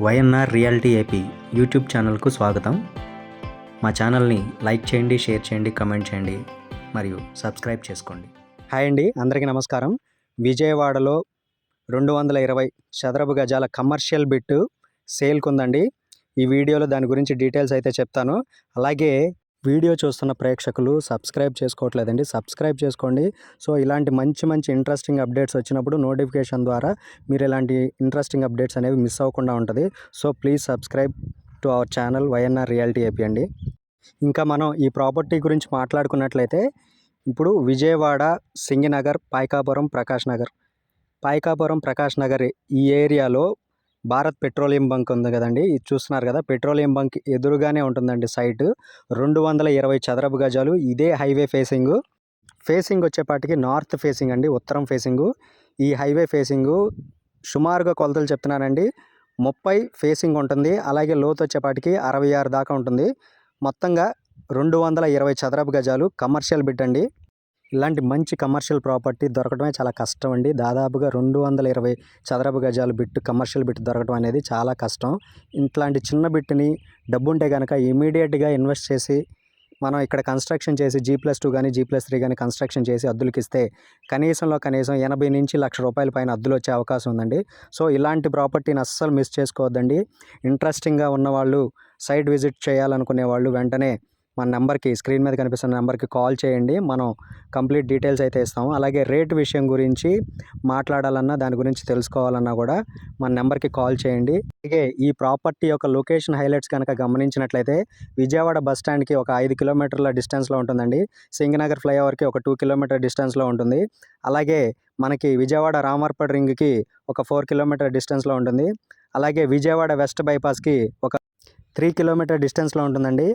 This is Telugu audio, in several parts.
వైఎన్ఆర్ రియాలిటీ ఏపీ యూట్యూబ్ ఛానల్కు స్వాగతం. మా ఛానల్ని లైక్ చేయండి, షేర్ చేయండి, కామెంట్ చేయండి మరియు సబ్స్క్రైబ్ చేసుకోండి. హాయ్ అండి, అందరికీ నమస్కారం. విజయవాడలో 220 చదరపు గజాల కమర్షియల్ బిట్ సేల్కి ఉందండి. ఈ వీడియోలో దాని గురించి డీటెయిల్స్ అయితే చెప్తాను. అలాగే వీడియో చూస్తున్న ప్రేక్షకులు సబ్స్క్రైబ్ చేసుకోవట్లేదండి, సబ్స్క్రైబ్ చేసుకోండి. సో ఇలాంటి మంచి ఇంట్రెస్టింగ్ అప్డేట్స్ వచ్చినప్పుడు నోటిఫికేషన్ ద్వారా మీరు ఇలాంటి ఇంట్రెస్టింగ్ అప్డేట్స్ అనేవి మిస్ అవ్వకుండా ఉంటుంది. So please subscribe to our channel YNR reality AP అండి. ఇంకా మనం ఈ ప్రాపర్టీ గురించి మాట్లాడుకున్నట్లయితే ఇప్పుడు విజయవాడ, సింగినగర్, పాయకాపురం, ప్రకాష్ నగర్ ఈ ఏరియాలో భారత్ పెట్రోలియం బంక్ ఉంది కదండి, ఇది చూస్తున్నారు కదా. పెట్రోలియం బంక్ ఎదురుగానే ఉంటుందండి సైట్. 220 చదరపు గజాలు. ఇదే హైవే ఫేసింగ్ వచ్చేపాటికి నార్త్ ఫేసింగ్ అండి, ఉత్తరం ఫేసింగు. ఈ హైవే ఫేసింగు సుమారుగా కొలతలు చెప్తున్నానండి, 30 ఫేసింగ్ ఉంటుంది. అలాగే లోతు వచ్చేపాటికి 66 దాకా ఉంటుంది. మొత్తంగా 220 చదరపు గజాలు కమర్షియల్ బిట్ అండి. ఇలాంటి మంచి కమర్షియల్ ప్రాపర్టీ దొరకడమే చాలా కష్టం అండి. దాదాపుగా 220 చదరపు గజాలు బిట్, కమర్షియల్ బిట్ దొరకడం అనేది చాలా కష్టం. ఇట్లాంటి చిన్న బిట్ని డబ్బు ఉంటే కనుక ఇమీడియట్గా ఇన్వెస్ట్ చేసి మనం ఇక్కడ కన్స్ట్రక్షన్ చేసి G+2 కానీ G+3 కానీ కన్స్ట్రక్షన్ చేసి అద్దులకి ఇస్తే కనీసం 80 నుంచి ₹1,00,000 పైన అద్దులు వచ్చే అవకాశం ఉందండి. సో ఇలాంటి ప్రాపర్టీని అస్సలు మిస్ చేసుకోవద్దండి. ఇంట్రెస్టింగ్గా ఉన్నవాళ్ళు, సైట్ విజిట్ చేయాలనుకునే వాళ్ళు వెంటనే మన నెంబర్కి, స్క్రీన్ మీద కనిపిస్తున్న నెంబర్కి కాల్ చేయండి. మనం కంప్లీట్ డీటెయిల్స్ అయితే ఇస్తాము. అలాగే రేట్ విషయం గురించి మాట్లాడాలన్నా, దాని గురించి తెలుసుకోవాలన్నా కూడా మన నెంబర్కి కాల్ చేయండి. అలాగే ఈ ప్రాపర్టీ యొక్క లొకేషన్ హైలైట్స్ కనుక గమనించినట్లయితే విజయవాడ బస్ స్టాండ్కి ఒక 5 కిలోమీటర్ల డిస్టెన్స్లో ఉంటుందండి. సింగనగర్ ఫ్లైఓవర్కి ఒక 2 కిలోమీటర్ డిస్టెన్స్లో ఉంటుంది. అలాగే మనకి విజయవాడ రామర్పడ్ రింగ్కి ఒక 4 కిలోమీటర్ డిస్టెన్స్లో ఉంటుంది. అలాగే విజయవాడ వెస్ట్ బైపాస్కి ఒక 3 కిలోమీటర్ డిస్టెన్స్లో ఉంటుందండి.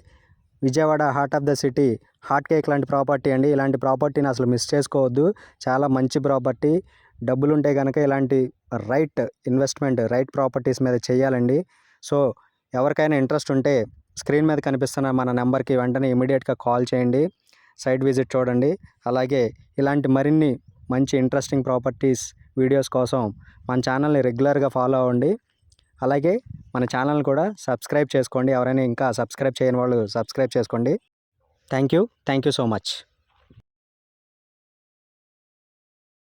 Vijayawada heart of the city, hot cake లాంటి ప్రాపర్టీ అండి. ఇలాంటి ప్రాపర్టీని అసలు మిస్ చేసుకోవద్దు. చాలా మంచి ప్రాపర్టీ. డబ్బులుంటే కనుక ఇలాంటి రైట్ ఇన్వెస్ట్మెంట్, రైట్ ప్రాపర్టీస్ మీద చేయాలండి. సో ఎవరికైనా ఇంట్రెస్ట్ ఉంటే స్క్రీన్ మీద కనిపిస్తున్న మన నెంబర్కి వెంటనే ఇమీడియట్గా కాల్ చేయండి, సైట్ విజిట్ చూడండి. అలాగే ఇలాంటి మరిన్ని మంచి ఇంట్రెస్టింగ్ ప్రాపర్టీస్ వీడియోస్ కోసం మన ఛానల్ని రెగ్యులర్గా ఫాలో అవ్వండి. అలాగే మన ఛానల్ కూడా సబ్స్క్రైబ్ చేసుకోండి. ఎవరైనా ఇంకా సబ్స్క్రైబ్ చేయని వాళ్ళు సబ్స్క్రైబ్ చేసుకోండి. Thank you so much.